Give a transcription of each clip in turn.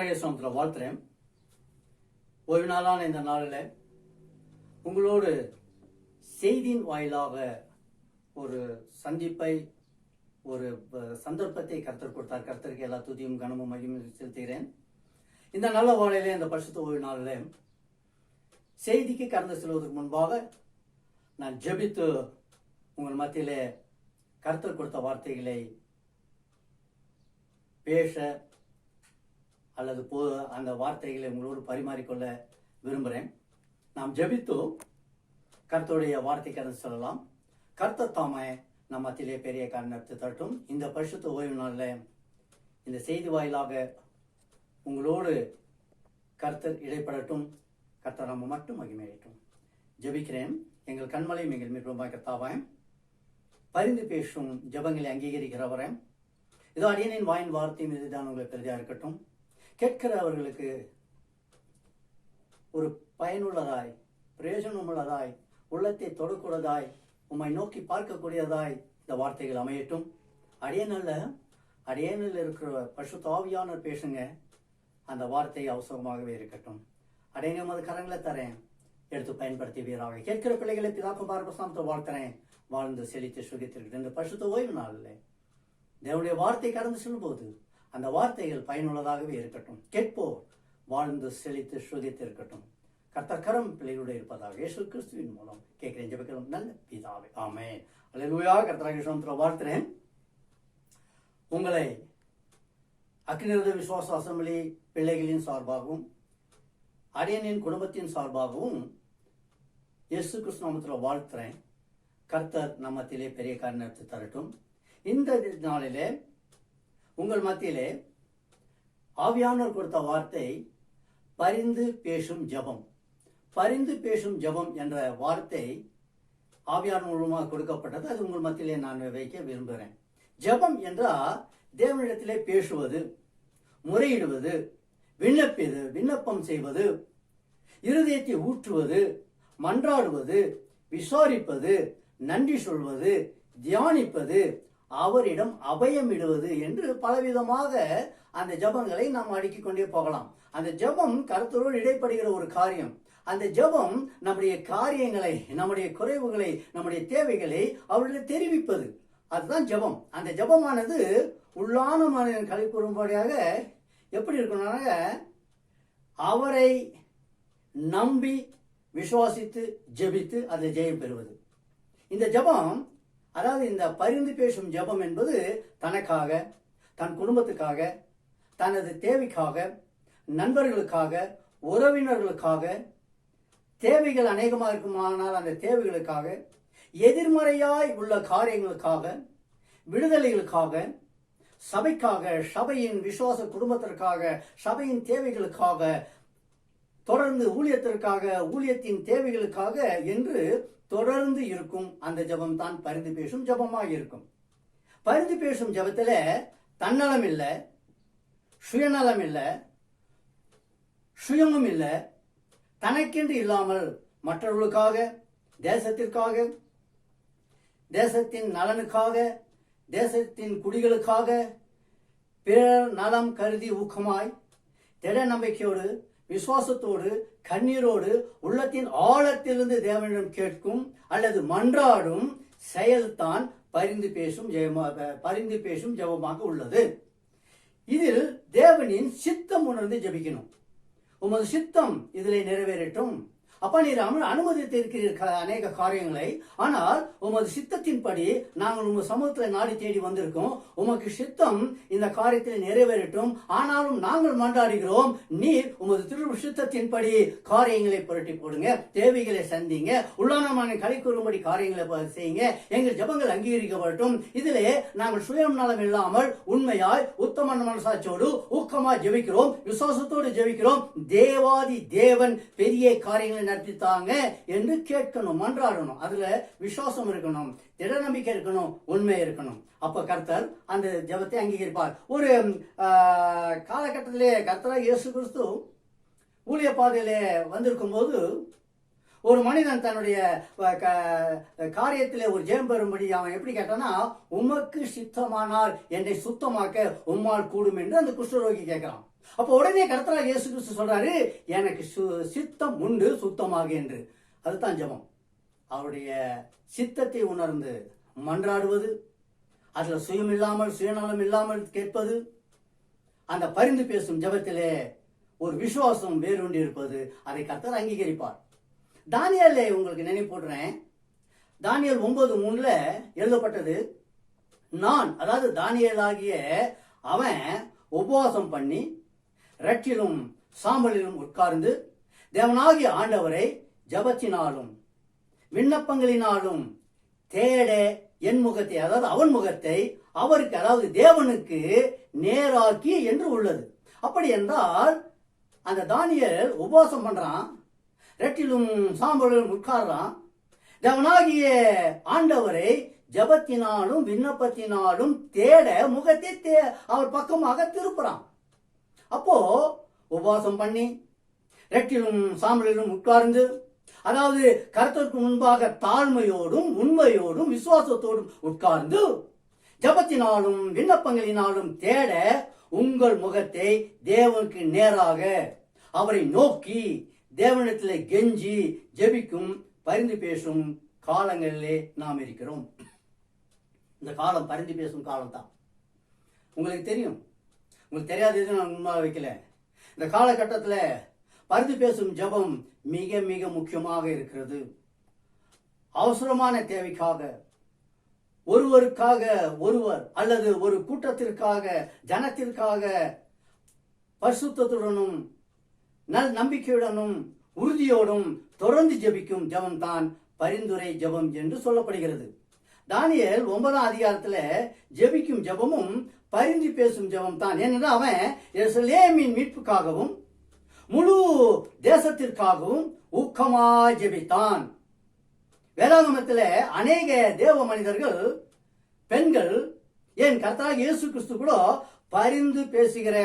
கர்த்தராகிய வாழ்த்துறேன். ஒரு நாளான இந்த நாளில் உங்களோடு செய்தியின் வாயிலாக ஒரு சந்திப்பை, ஒரு சந்தர்ப்பத்தை கர்த்தர் கொடுத்தார். கர்த்தருக்கு எல்லா துதியும் கனமும் மகிமையும் செலுத்துகிறேன். இந்த நல்ல வாழையிலே இந்த பரிசுத்த ஓய்வு நாளில் செய்திக்கு கடந்து செல்வதற்கு முன்பாக நான் ஜெபித்து உங்கள் மத்தியிலே கர்த்தர் கொடுத்த வார்த்தைகளை பேச அல்லது அந்த வார்த்தைகளை உங்களோடு பரிமாறிக்கொள்ள விரும்புகிறேன். நாம் ஜெபித்து கர்த்தருடைய வார்த்தை கடந்து செல்லலாம். கர்த்தர் தாமே நம் மத்தியிலே பெரிய காரணத்தை தரட்டும். இந்த பரிசுத்த ஓய்வு நாளில் இந்த செய்தி வாயிலாக உங்களோடு கர்த்தர் இடைப்படட்டும். கர்த்தர் நம்ம மட்டும் மகிமையட்டும். ஜெபிக்கிறேன். எங்கள் கண்மலையும் எங்கள் மீட்புமாய் கர்த்தாவாய், பரிந்து பேசும் ஜெபங்களை அங்கீகரிக்கிறவரே, இதோ அடியனின் வாயின் வார்த்தையும் இதுதான் உங்களுக்கு பெரிதாக இருக்கட்டும். கேட்கிறவர்களுக்கு ஒரு பயனுள்ளதாய், பிரயோஜனமுள்ளதாய், உள்ளத்தை தொடக்கூடதாய், உம்மை நோக்கி பார்க்கக்கூடியதாய் இந்த வார்த்தைகள் அமையட்டும். அடியனில் இருக்கிற பரிசுத்த ஆவியானவர் பேசுங்க. அந்த வார்த்தை அவசரமாகவே இருக்கட்டும். அடையனும் அது கரங்களை தரேன், எடுத்து பயன்படுத்தி வீராக கேட்கிற பிள்ளைகளை பிதாக்குமார் பிரசாந்தத்தை வாழ்த்துறேன். வாழ்ந்து செழித்து சுகித்திருக்கிற இந்த பரிசுத்த ஓய்வு நாளில் தேவனுடைய வார்த்தை கடந்து செல்லும்போது அந்த வார்த்தைகள் பயனுள்ளதாகவே இருக்கட்டும். கேட்போர் வாழ்ந்து செழித்து சுகித்திருக்கட்டும். கர்த்தர் கரம் பிள்ளைகளுடைய இருப்பதாக இயேசு கிறிஸ்துவின் மூலம் கேட்கிறேன் ஜெபிக்கிறோம் நல்ல பிதாவே, ஆமென். அல்லேலூயா. கர்த்தராகிய வாழ்த்துறேன். உங்களை அக்கினிரத விசுவாச அசெம்பிளி பிள்ளைகளின் சார்பாகவும் அடியனின் குடும்பத்தின் சார்பாகவும் இயேசு கிறிஸ்து நாமத்தில் வாழ்த்துறேன். கர்த்தர் நம்மத்திலே பெரிய காரியத்தை தரட்டும். இந்த நாளிலே உங்கள் மத்தியிலே ஆவியானவர் கொடுத்த வார்த்தை பரிந்து பேசும் ஜெபம். பரிந்து பேசும் ஜெபம் என்ற வார்த்தை ஆவியானவர் மூலமாக கொடுக்கப்பட்டது. அது உங்கள் மத்தியிலே நான் வைக்க விரும்புகிறேன். ஜெபம் என்றால் தேவனிடத்திலே பேசுவது, முறையிடுவது, விண்ணப்பம் செய்வது, இருதயத்தை ஊற்றுவது, மன்றாடுவது, விசாரிப்பது, நன்றி சொல்வது, தியானிப்பது, அவரிடம் அபயமிடுவது என்று பலவிதமாக அந்த ஜெபங்களை நாம் அடுக்கிக் கொண்டே போகலாம். அந்த ஜெபம் கர்த்தரோடு இடைப்படுகிற ஒரு காரியம். அந்த ஜெபம் நம்முடைய காரியங்களை, நம்முடைய குறைவுகளை, நம்முடைய தேவைகளை அவரிடம் தெரிவிப்பது, அதுதான் ஜெபம். அந்த ஜெபமானது உள்ளான மனிதன் களி கூறும்படியாக எப்படி இருக்கணும்னாங்க, அவரை நம்பி விசுவாசித்து ஜெபித்து அதை ஜெயம் பெறுவது. இந்த ஜெபம், அதாவது இந்த பரிந்து பேசும் ஜெபம் என்பது தனக்காக, தன் குடும்பத்துக்காக, தனது தேவைக்காக, நண்பர்களுக்காக, உறவினர்களுக்காக, தேவைகள் அநேகமாக இருக்குமானால் அந்த தேவைகளுக்காக, எதிர்மறையாய் உள்ள காரியங்களுக்காக, விடுதலைகளுக்காக, சபைக்காக, சபையின் விசுவாச குடும்பத்திற்காக, சபையின் தேவைகளுக்காக, தொடர்ந்து ஊழியத்திற்காக, ஊழியத்தின் தேவைகளுக்காக என்று தொடர்ந்து இருக்கும் அந்த ஜெபம் தான் பரிந்து பேசும் ஜெபமாக இருக்கும். பரிந்து பேசும் ஜெபத்துல தன்னலம் இல்லை, சுயநலம் இல்லை, சுயமும் இல்லை, தனக்கென்று இல்லாமல் மற்றவர்களுக்காக, தேசத்திற்காக, தேசத்தின் நலனுக்காக, தேசத்தின் குடிகளுக்காக, பிறர் நலம் கருதி ஊக்கமாய் திட நம்பிக்கையோடு, விசுவாசத்தோடு, கண்ணீரோடு, உள்ளத்தின் ஆழத்திலிருந்து தேவனிடம் கேட்கும் அல்லது மன்றாடும் செயல்தான் பரிந்து பேசும் ஜெபமாக உள்ளது. இதில் தேவனின் சித்தம் உணர்ந்து ஜெபிக்கணும். உமது சித்தம் இதிலே நிறைவேறட்டும். அப்ப நீர் அனுமதித்திருக்கிறீர்கள் அநேக காரியங்களை, ஆனால் உமது சித்தத்தின்படி நாங்கள் உங்க சமூகத்தில் நாடி தேடி வந்திருக்கோம். உமக்கு சித்தம் இந்த காரியத்தில் நிறைவேறட்டும். ஆனாலும் நாங்கள் மன்றாடுகிறோம், நீர் உமது திரு சித்தத்தின்படி காரியங்களை புரட்டி போடுங்க, தேவைகளை சந்திங்க, உள்ளானமான களி கூறும்படி காரியங்களை செய்யுங்க, எங்கள் ஜெபங்கள் அங்கீகரிக்கப்படட்டும். இதிலே நாங்கள் சுயம் நலம் இல்லாமல் உண்மையாய் உத்தம மனசாட்சியோடு ஊக்கமாய் ஜெபிக்கிறோம், விசுவாசத்தோடு ஜெபிக்கிறோம். தேவாதி தேவன் பெரிய காரியங்களை நடத்தித்தாங்க என்று கேட்கணும், மன்றாடணும். அதுல விசுவாசம் இருக்கணும், திட நம்பிக்கை இருக்கணும், உண்மை இருக்கணும். அப்ப கர்த்தர் அந்த ஜெபத்தை அங்கீகரிப்பார். ஒரு காலகட்டத்திலே கர்த்தராகிய இயேசு கிறிஸ்து ஊழிய பாதையிலே வந்திருக்கும் போது ஒரு மனிதன் தன்னுடைய காரியத்திலே ஒரு ஜெயம் பெறும்படி அவன் எப்படி கேட்டானா, உமக்கு சித்தமானால் என்னை சுத்தமாக்க உம்மால் கூடும் என்று அந்த குஷ்டரோகி கேட்கிறான். அப்போ உடனே கர்த்தராகிய இயேசு கிறிஸ்து சொல்றாரு, எனக்கு சித்தம் உண்டு சுத்தமாக என்று. அதுதான் ஜெபம். அவருடைய சித்தத்தை உணர்ந்து மன்றாடுவது, அதுல சுயமில்லாமல் சுயநலம் இல்லாமல் கேட்பது, அந்த பரிந்து பேசும் ஜெபத்திலே ஒரு விசுவாசம் வேரூண்டி இருப்பது, அதை கர்த்தர் அங்கீகரிப்பார். தானியேலை உங்களுக்கு நினைவு போடுறேன். தானியேல் 9:3 எழுதப்பட்டது, நான், அதாவது தானியேலாகிய அவன் உபவாசம் பண்ணி இரட்டிலும் சாம்பலிலும் உட்கார்ந்து தேவனாகிய ஆண்டவரை ஜபத்தினாலும் விண்ணப்பங்களினாலும் தேட என் முகத்தை, அதாவது அவன் முகத்தை அவருக்கு, அதாவது தேவனுக்கு நேராக்கி என்று உள்ளது. அப்படி என்றால் அந்த தானியேல் உபவாசம் பண்றான், இரட்டிலும் சாம்பலிலும் உட்கார்றான், தேவனாகிய ஆண்டவரை ஜபத்தினாலும் விண்ணப்பத்தினாலும் தேட முகத்தை அவர் பக்கமாக திருப்புறான். அப்போ உபவாசம் பண்ணி இரட்டிலும் சாம்பலிலும் உட்கார்ந்து, அதாவது கர்த்தருக்கு முன்பாக தாழ்மையோடும் உண்மையோடும் விசுவாசத்தோடும் உட்கார்ந்து ஜபத்தினாலும் விண்ணப்பங்களினாலும் தேட உங்கள் முகத்தை தேவனுக்கு நேராக அவரை நோக்கி தேவனிடத்தில் கெஞ்சி ஜெபிக்கும் பரிந்து பேசும் காலங்களிலே நாம் இருக்கிறோம். இந்த காலம் பரிந்து பேசும் காலம் தான். உங்களுக்கு தெரியும், உங்களுக்கு தெரியாது, எதுவும் நான் முன்பாக வைக்கல. இந்த காலகட்டத்தில் பரிந்து பேசும் ஜெபம் மிக மிக முக்கியமாக இருக்கிறது. அவசரமான தேவைக்காக, ஒருவருக்காக ஒருவர் அல்லது ஒரு கூட்டத்திற்காக, ஜனத்திற்காக பரிசுத்தத்துடனும் நல் நம்பிக்கையுடனும் உறுதியோடும் தொடர்ந்து ஜெபிக்கும் ஜெபம் தான் பரிந்துரை ஜெபம் என்று சொல்லப்படுகிறது. தானியேல் 9ஆம் அதிகாரத்தில் ஜெபிக்கும் ஜெபமும் பரிந்து பேசும் ஜெபம் தான். ஏனென்றால் அவன் எருசலேமின் மீட்புக்காகவும் முழு தேசத்திற்காகவும் ஊக்கமாய் ஜெபித்தான். வேதாகமத்தில் அநேக தேவ மனிதர்கள், பெண்கள், ஏன் கர்த்தராகிய இயேசு கிறிஸ்து கூட பரிந்து பேசுகிற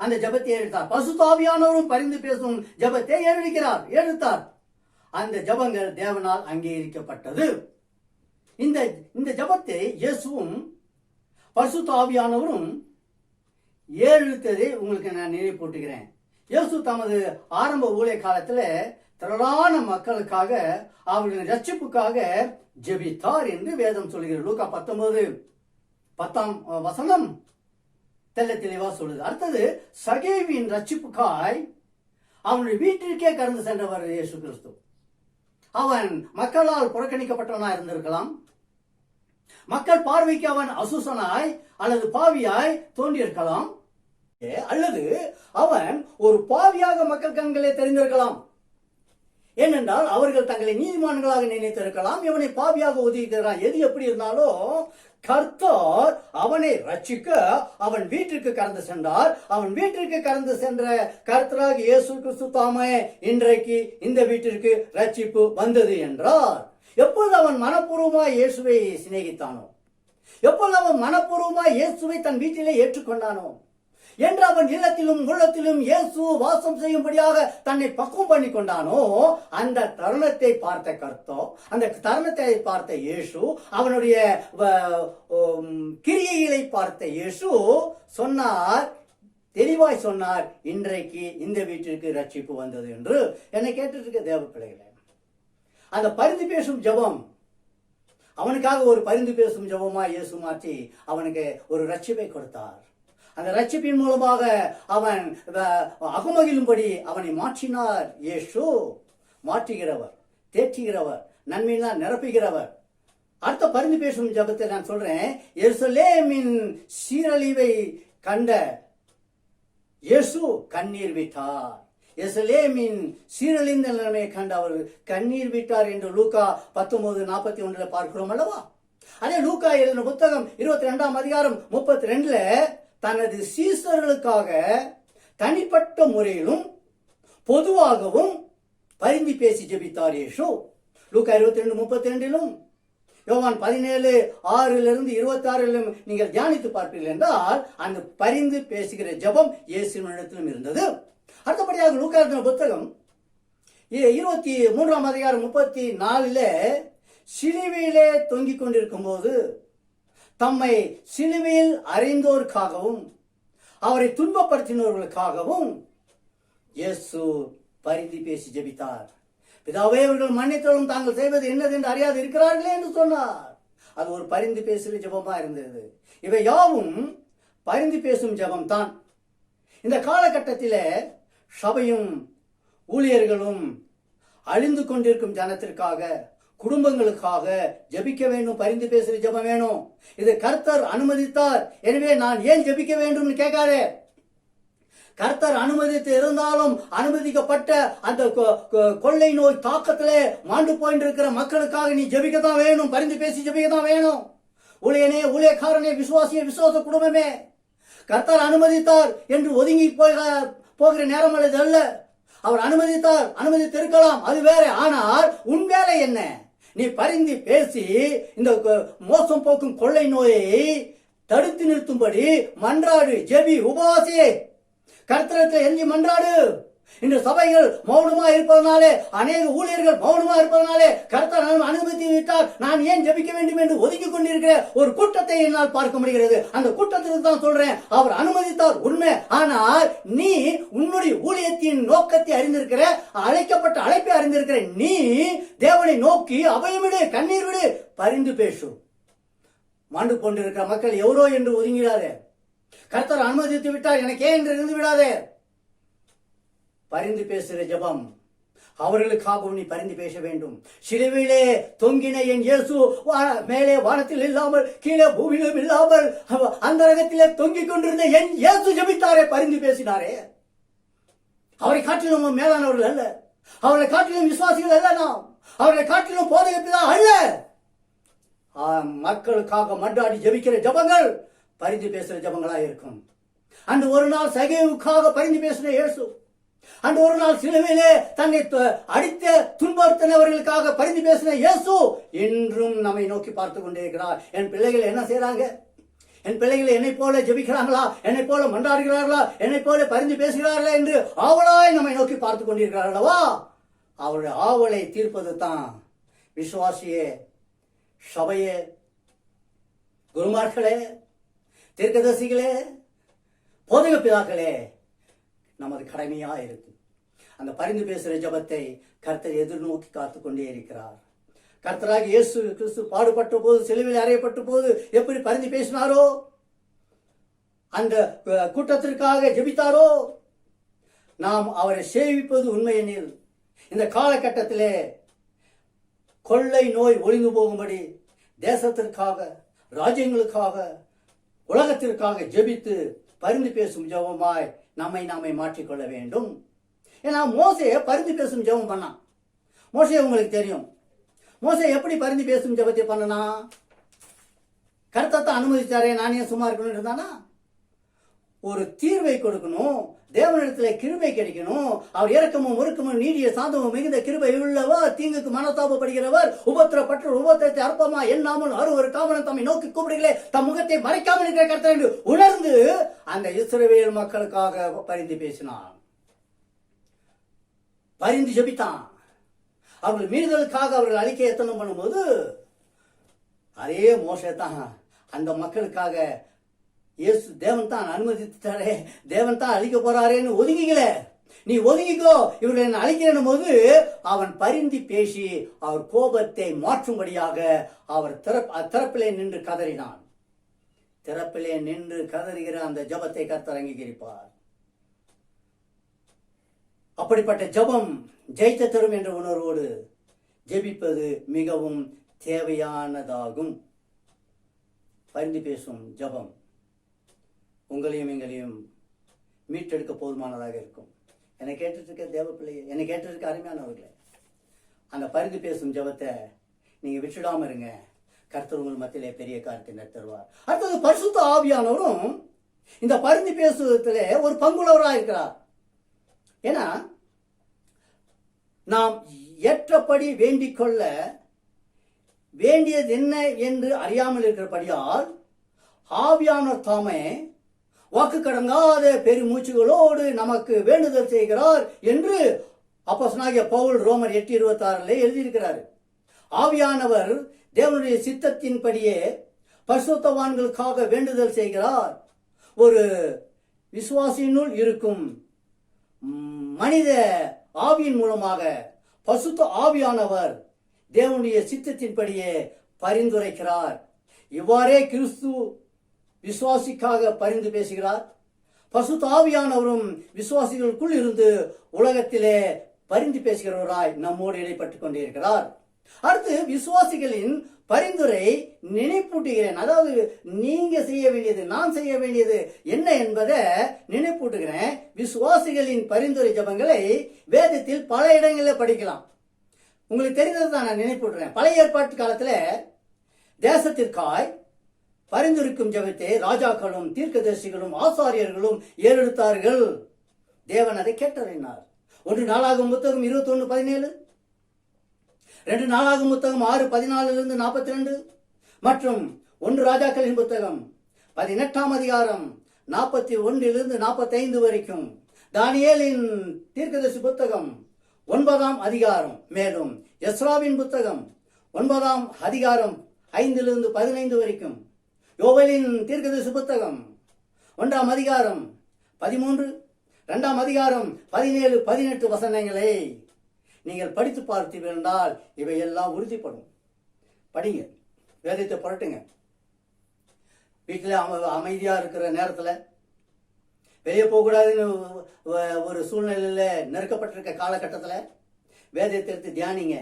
அந்த ஜெபத்தை எடுத்தார். பரிசுத்த ஆவியானவரும் பரிந்து பேசும் ஜெபத்தை எடுத்தார். அந்த ஜெபங்கள் தேவனால் அங்கீகரிக்கப்பட்டது. இந்த ஜெபத்தை இயேசுவும் பரிசுத்த ஆவியானவரும் ஏறெடுத்ததை உங்களுக்கு நான் நினைவு போட்டுகிறேன். இயேசு தமது ஆரம்ப ஊழிய காலத்தில் திரளான மக்களுக்காக, அவர்களின் ரட்சிப்புக்காக ஜெபித்தார் என்று வேதம் சொல்கிறது. லூக்கா 19:10 தெல்ல தெளிவா சொல்லுது. அடுத்தது, சகேவின் ரட்சிப்புக்காய் அவனுடைய வீட்டிற்கே கடந்து சென்றவர் இயேசு கிறிஸ்து. அவன் மக்களால் புறக்கணிக்கப்பட்டவனாய் இருந்திருக்கலாம். மக்கள் பார்வைக்கு அவன் அசுசனாய் அல்லது பாவியாய் தோன்றியிருக்கலாம். அல்லது அவன் ஒரு பாவியாக மக்கள் கண்களே தெரிந்திருக்கலாம். ஏனென்றால் அவர்கள் தங்களை நீதிமான்களாக நினைத்திருக்கலாம். இவனை பாவியாக ஒதுக்கிறான். எது எப்படி இருந்தாலும் கர்த்தர் அவனை ரட்சிக்க அவன் வீட்டிற்கு கடந்து சென்றார். அவன் வீட்டிற்கு கடந்து சென்ற கர்த்தராக இயேசு கிறிஸ்து தாமே இன்றைக்கு இந்த வீட்டிற்கு ரட்சிப்பு வந்தது என்றார். எப்பொழுது அவன் மனப்பூர்வமாய் இயேசுவை சிநேகித்தானோ, எப்பொழுது அவன் மனப்பூர்வமாய் இயேசுவை தன் வீட்டிலே ஏற்றுக்கொண்டானோ, என்று அவன் இல்லத்திலும் உள்ளத்திலும் இயேசு வாசம் செய்யும்படியாக தன்னை பக்குவம் பண்ணி கொண்டானோ, அந்த தருணத்தை பார்த்த கர்த்தர், அந்த தருணத்தை பார்த்த இயேசு, அவனுடைய கிரியைகளை பார்த்த இயேசு சொன்னார், தெளிவாய் சொன்னார், இன்றைக்கு இந்த வீட்டிற்கு ரட்சிப்பு வந்தது என்று. என்னை கேட்டுட்டு இருக்க தேவ பிள்ளைகளே, அந்த பரிந்து பேசும் ஜெபம் அவனுக்காக ஒரு பரிந்து பேசும் ஜெபமா இயேசு மாற்றி அவனுக்கு ஒரு ரட்சிப்பை கொடுத்தார். அந்த ரட்சிப்பின் மூலமாக அவன் அகமகிழும்படி அவனை மாற்றினார். இயேசு மாற்றுகிறவர், தேற்றுகிறவர், நன்மையினால் நிரப்புகிறவர். அடுத்த பரிந்து பேசும் ஜெபத்தை நான் சொல்றேன். எருசலேமின் சீரழிவை கண்ட இயேசு கண்ணீர் விட்டார். எருசலேமின் சீரழிந்த நிலைமையை கண்டு அவர் கண்ணீர் விட்டார் என்று லூக்கா 19:41 பார்க்கிறோம் அல்லவா? அதே லூக்கா எழுதின புத்தகம் 22ஆம் அதிகாரம் 32 தனது சீசர்களுக்காக தனிப்பட்ட முறையிலும் பொதுவாகவும் பரிந்து பேசி ஜெபித்தார் இயேசு. லூக்கா 22:32 யோவான் 17:6-26 நீங்கள் தியானித்து பார்ப்பீர்கள் என்றால் அந்த பரிந்து பேசுகிற ஜெபம் இயேசுவினிடத்திலும் இருந்தது. அடுத்தபடியாக லூக்கா எழுதின புத்தகம் 23ஆம் அதிகாரம் 34 சிலுவையிலே தொங்கிக் கொண்டிருக்கும் போது தம்மை சிலுவையில் அறைந்தோருக்காகவும் அவரை துன்பப்படுத்தினவர்களுக்காகவும் இயேசு பரிந்து பேசி ஜெபித்தார். பிதாவே, அவர்கள் மன்னித்தலும் தாங்கள் செய்வது என்னது என்று அறியாது இருக்கிறார்களே என்று சொன்னார். அது ஒரு பரிந்து பேசுகிற ஜெபமா இருந்தது. இவை யாவும் பரிந்து பேசும் ஜெபம் தான். இந்த காலகட்டத்திலே சபையும் ஊழியர்களும் அழிந்து கொண்டிருக்கும் ஜனத்திற்காக, குடும்பங்களுக்காக ஜெபிக்க வேண்டும். பரிந்து பேசுகிற ஜெபம் வேணும். இது கர்த்தர் அனுமதித்தார், எனவே நான் ஏன் ஜெபிக்க வேண்டும் கேட்காதே. கர்த்தர் அனுமதித்து இருந்தாலும் அனுமதிக்கப்பட்ட அந்த கொள்ளை நோய் தாக்கத்திலே மாண்டு போயிட்டு மக்களுக்காக நீ ஜெபிக்கத்தான் வேணும். பரிந்து பேசி ஜெபிக்கத்தான் வேணும். ஊழியனே, ஊழியக்காரனே, விசுவாசிய, விசுவாச குடும்பமே, கர்த்தர் அனுமதித்தார் என்று ஒதுங்கி போகிற நேரம் அல்ல. அவர் அனுமதித்தார், அனுமதித்திருக்கலாம், அது வேற. ஆனால் உன் வேலை என்ன? நீ பரிந்து பேசி இந்த மோசம் போக்கும் கொள்ளை நோயை தடுத்து நிறுத்தும்படி மன்றாடு, ஜெபி, உபவாசியே, கர்த்தரத்தில் எஞ்சி மன்றாடு. இன்று சபைகள் மௌனமா இருப்பதனாலே, அநேக ஊழியர்கள் மௌனமா இருப்பதனாலே கர்த்தர் அனுமதி விட்டார், நான் ஏன் ஜெபிக்க வேண்டும் என்று ஒதுக்கி கொண்டிருக்கிற ஒரு கூட்டத்தை என்னால் பார்க்க முடிகிறது. அந்த கூட்டத்திற்கு தான் சொல்றேன், அவர் அனுமதித்தார் உண்மை. ஆனால் நீ உன்னுடைய ஊழியத்தின் நோக்கத்தை அறிந்திருக்கிற, அழைக்கப்பட்ட அழைப்பை அறிந்திருக்கிற நீ தேவனை நோக்கி அபயம் விடு, கண்ணீர் விடு, பரிந்து பேசு. மாண்டு கொண்டிருக்கிற மக்கள் எவரோ என்று ஒதுங்கிறாரே. கர்த்தர் அனுமதித்து விட்டார், எனக்கு ஏன் என்று இருந்து விடாதே. பரிந்து பேசுகிற ஜெபம், அவர்களுக்காகவும் நீ பரிந்து பேச வேண்டும். சிலுவையிலே தொங்கின என் இயேசு மேலே வானத்தில் இல்லாமல், கீழே பூமியிலும் இல்லாமல், அந்த ரகத்திலே தொங்கிக் கொண்டிருந்த என் இயேசு ஜெபித்தாரே, பரிந்து பேசினாரே. அவரை காட்டிலும் மேலானவர்கள் அல்ல, அவரை காட்டிலும் விசுவாசிகள் அல்ல, நாம் அவரை காட்டிலும் போதகப்பிதான் அல்ல. மக்களுக்காக மன்றாடி ஜெபிக்கிற ஜெபங்கள் பரிந்து பேசுகிற ஜெபங்களாக இருக்கும். அன்று ஒரு நாள் சகேவுக்காக பரிந்து பேசின இயேசு, அன்று ஒரு நாள் சிலுவையிலே தன்னை அடித்த துன்புறுத்தினவர்களுக்காக பரிந்து பேசின இயேசு இன்றும் நம்மை நோக்கி பார்த்து கொண்டே இருக்கிறார். என் பிள்ளைகள் என்ன செய்யறாங்க? என் பிள்ளைகள் என்னை போல ஜெபிக்கிறாங்களா? என்னை போல மன்றாடுகிறார்களா? என்னை போல பரிந்து பேசுகிறார்களா என்று ஆவலாய் நம்மை நோக்கி பார்த்து கொண்டிருக்கிறார்களவா? அவருடைய ஆவலை தீர்ப்பது தான் விசுவாசியே, சபையே, குருமார்களே, தீர்க்கதரிசிகளே, போதக பிதாக்களே, நமது கடமையா இருக்கு. அந்த பரிந்து பேசுகிற ஜெபத்தை கர்த்தர் எதிர்நோக்கி காத்து கொண்டே இருக்கிறார். கர்த்தராக இயேசு கிறிஸ்து பாடுபட்ட போது, சிலுவையில் அறையப்பட்ட போது எப்படி பரிந்து பேசினாரோ, அந்த கூட்டத்திற்காக ஜெபித்தாரோ, நாம் அவரை சேவிப்பது உண்மையெனில் இந்த காலகட்டத்திலே கொள்ளை நோய் ஒளிந்து போகும்படி தேசத்திற்காக, ராஜ்யங்களுக்காக, உலகத்திற்காக ஜெபித்து பரிந்து பேசும் ஜெபமாய் நாமே மாற்றிக்கொள்ள வேண்டும். ஏன்னா மோசே பரிந்து பேசும் ஜெபம் பண்ணான். மோசே உங்களுக்கு தெரியும். மோசே எப்படி பரிந்து பேசும் ஜெபத்தை பண்ணனா? கர்த்தத்தை அனுமதிச்சாரே, நானே சும்மா இருக்கணும் இருந்தானா? ஒரு தீர்வை கொடுக்கணும், தேவனிடத்தில் கிருபை கிடைக்கணும். அவர் இரக்கமும் முறுக்கமும் நீடிய சாந்தமும் மிகுந்த கிருபை உள்ளவர், தீங்குக்கு மனத்தாபப்படுகிறவர், உபத்திரப்பற்ற உபத்திரத்தை அற்பமா எண்ணாமல் ஒரு காமனம் தம்மை நோக்கி கூப்பிடுகளே, தம் முகத்தை மறைக்காமல் இருக்கிற கர்த்தர் என்று உணர்ந்து அந்த இஸ்ரவேல் மக்களுக்காக பரிந்து பேசினான், பரிந்து ஜெபித்தான். அவர்கள் மீறுதலுக்காக அவர்கள் அழிக்க எத்தனம் பண்ணும்போது அதே மோசே தான் அந்த மக்களுக்காக இயேசு தேவன் தான் அனுமதித்தாரே, தேவன் தான் அழிக்க போறாரேன்னு ஒதுங்கிக்கல. நீ ஒதுங்கிக்கோ, இவர்களை என்ன அழிக்கிறேன் போது அவன் பரிந்து பேசி அவர் கோபத்தை மாற்றும்படியாக அவர் திறப்பிலே நின்று கதறினான். திறப்பிலே நின்று கதறுகிற அந்த ஜெபத்தை கர்த்தர் அங்கீகரிப்பார். அப்படிப்பட்ட ஜெபம் ஜெயித்த தரும் என்ற உணர்வோடு ஜெபிப்பது மிகவும் தேவையானதாகும். பரிந்து பேசும் ஜெபம் உங்களையும் எங்களையும் மீட்டெடுக்க போதுமானதாக இருக்கும். என்னை கேட்டுட்டு இருக்க தேவ பிள்ளையை, என்னை கேட்டு இருக்க அருமையானவர்களே, அந்த பரிந்து பேசும் ஜெபத்தை நீங்க விட்டுடாம இருங்க. கர்த்தர் உங்கள் மத்தியிலே பெரிய காரியத்தை தருவார். அடுத்தது பரிசுத்த ஆவியானவரும் இந்த பரிந்து பேசுவதிலே ஒரு பங்குள்ளவராக இருக்கிறார். ஏன்னா நாம் ஏற்றபடி வேண்டிக் கொள்ள வேண்டியது என்ன என்று அறியாமல் இருக்கிறபடியால் ஆவியானவர் தாமே வாக்கு கடங்காத பெருமூச்சுகளோடு நமக்கு வேண்டுதல் செய்கிறார் என்று அப்போஸ்தலனாகிய பவுல் ரோமர் 8:26 எழுதியிருக்கிறார். ஆவியானவர் தேவனுடைய சித்தத்தின்படியே பரிசுத்தவான்களுக்காக வேண்டுதல் செய்கிறார். ஒரு விசுவாசியினுள் இருக்கும் மனித ஆவியின் மூலமாக பசுத்த ஆவியானவர் தேவனுடைய சித்தத்தின்படியே பரிந்துரைக்கிறார். இவ்வாறே கிறிஸ்து விசுவாசிக்காக பரிந்து பேசுகிறார். பசுத்த ஆவியானவரும் விசுவாசிகளுக்குள் இருந்து உலகத்திலே பரிந்து பேசுகிறவராய் நம்மோடு இடைப்பட்டுக் கொண்டிருக்கிறார். அடுத்து விசுவாசிகளின் பரிந்துரை நினைப்பூட்டுகிறேன். அதாவது நீங்க செய்ய வேண்டியது, நான் செய்ய வேண்டியது என்ன என்பதை நினைப்பூட்டுகிறேன். விசுவாசிகளின் பரிந்துரை ஜபங்களை வேதத்தில் பல இடங்களில் படிக்கலாம். உங்களுக்கு தெரிந்தது தான் நான் நினைப்பூட்டுறேன். பழைய ஏற்பாட்டு காலத்துல தேசத்திற்காய் பரிந்துரைக்கும் ஜபத்தை ராஜாக்களும் தீர்க்கதரிசிகளும் ஆசாரியர்களும் ஏறெடுத்தார்கள். தேவன் அதை கேட்டறினார். 1 நாளாகும் புத்தகம் 21:17, 2 நாளாகும் புத்தகம் 6:14 42 மற்றும் 1 ராஜாக்களின் புத்தகம் 18ஆம் அதிகாரம் 41 45 வரைக்கும், தானியேலின் தீர்க்கதரிசி புத்தகம் 9ஆம் அதிகாரம், மேலும் எஸ்ராவின் புத்தகம் 9ஆம் அதிகாரம் 5 15 வரைக்கும், யோவேலின் தீர்க்கதரிசி புத்தகம் 1ஆம் அதிகாரம் 13, 2ஆம் அதிகாரம் 17 18 வசனங்களை நீங்கள் படித்து பார்த்தீர்கள் என்றால் இவையெல்லாம் உறுதிப்படும். படிங்க, வேதத்தை புரட்டுங்க. வீட்டில் அமைதியா இருக்கிற நேரத்தில், வெளியே போகக்கூடாதுன்னு ஒரு சூழ்நிலையில் நெருக்கப்பட்டிருக்க காலகட்டத்தில் வேதத்தை எடுத்து தியானிங்க.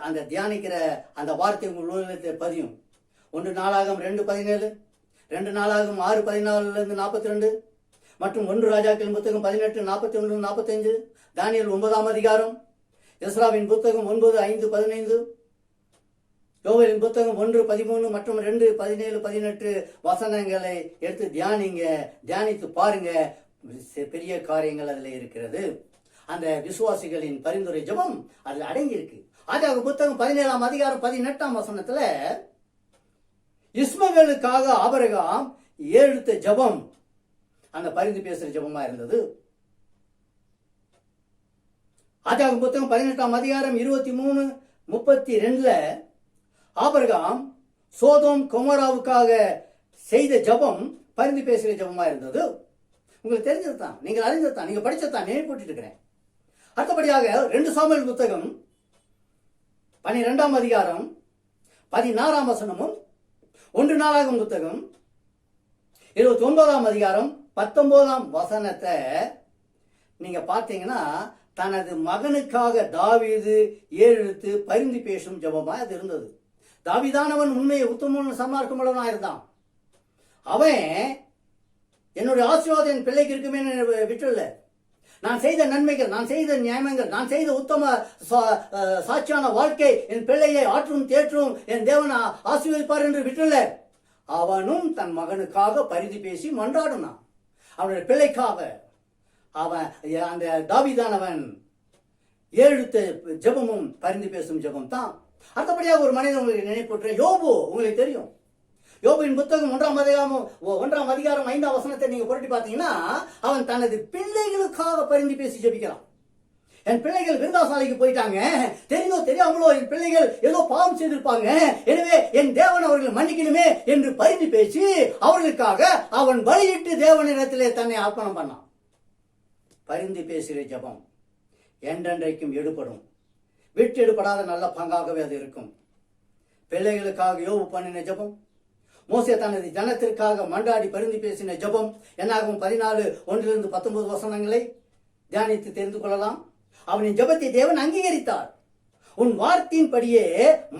அந்த தியானிக்கிற அந்த வார்த்தை உங்கள் உள்ளத்தில் பதியும். 1 நாளாகம் 2:17, 2 நாளாகம் 6:14 42 மற்றும் 1 ராஜாக்களின் புத்தகம் 18 41 45, தானியேல் 9ஆம் அதிகாரம், எஸ்ராவின் புத்தகம் 9 5 15, யோவேலின் புத்தகம் 1 13 மற்றும் 2 17 18 வசனங்களை எடுத்து தியானிங்க. தியானித்து பாருங்க, பெரிய காரியங்கள் அதுல இருக்கிறது. அந்த விசுவாசிகளின் பரிந்துரை ஜபம் அதுல அடங்கி இருக்கு. ஆதியாகம புத்தகம் 17ஆம் அதிகாரம் 18ஆம் வசனத்துல இஸ்மவேலுக்காக ஆபிரகாம் ஏறெடுத்த ஜபம் அந்த பரிந்து பேசுற ஜபமா இருந்தது. ஆதியாகம புத்தகம் 18ஆம் அதிகாரம் 23 32 ஆபிரகாம் சோதோம் கொமோராவுக்காக செய்த ஜபம் பரிந்து பேசுகிற ஜபமா இருந்தது. உங்களுக்கு தெரிஞ்சது தான், நீங்கள் அறிந்தது தான், நீங்க படிச்சதான் நினைப்பூட்டிட்டு இருக்கிறேன். அடுத்தபடியாக 2 சாமுவேல் புத்தகம் 12ஆம் அதிகாரம் 16ஆம் வசனமும், 1 நாளாகும் புத்தகம் 29ஆம் அதிகாரம் 19ஆம் வசனத்தை நீங்க பார்த்தீங்கன்னா தனது மகனுக்காக தாவீது ஏறெடுத்து பரிந்து பேசும் ஜபமா அது இருந்தது. தாவீதானவன் உண்மையை உத்தமன் சன்மார்க்கமுள்ளவனா இருந்தான். அவன் என்னுடைய ஆசீர்வாதம் என் பிள்ளைக்கு இருக்குமே விட்டுல, நான் செய்த நன்மைகள், நான் செய்த நியாயங்கள், நான் செய்த உத்தம சாட்சியான வாழ்க்கை என் பிள்ளையை ஆற்றும் தேற்றும் என் தேவன் ஆசீர்வதிப்பார் என்று விட்டுல, அவனும் தன் மகனுக்காக பரிந்து பேசி மன்றாடினான். அவனுடைய பிள்ளைக்காக அவன் அந்த தாவீதானவன் ஏறெடுத்த ஜெபமும் பரிந்து பேசும் ஜெபம் தான். அடுத்தபடியாக ஒரு மனிதன் உங்களுக்கு நினைப்பூற்ற யோபு, உங்களுக்கு தெரியும். யோபுவின் புத்தகம் 1ஆம் அதிகாரம் 5ஆம் வசனத்தை நீங்க புரட்டி பார்த்தீங்கன்னா அவன் தனது பிள்ளைகளுக்காக பரிந்து பேசி ஜெபிக்கிறான். என் பிள்ளைகள் விருந்தாசாலைக்கு போயிட்டாங்க, தெரிந்தோ தெரியாமலோ என் பிள்ளைகள் ஏதோ பாவம் செய்திருப்பாங்க, எனவே என் தேவன் அவர்கள் மன்னிக்கணுமே என்று பரிந்து பேசி அவர்களுக்காக அவன் பலியிட்டு தேவனிடத்திலே தன்னை அர்ப்பணம் பண்ணான். பரிந்து பேசுகிற ஜபம் என்றென்றைக்கும் எடுபடும். விட்டு எடுபடாத நல்ல பங்காகவே அது இருக்கும். பிள்ளைகளுக்காக யோபு பண்ணின ஜபம், மோசே தனது ஜனத்திற்காக மண்டாடி பரிந்து பேசின ஜபம், என்னாகும் 14 1 19 வசனங்களை தியானித்து தெரிந்து கொள்ளலாம். அவனின் ஜபத்தை தேவன் அங்கீகரித்தார். உன் வார்த்தையின்படியே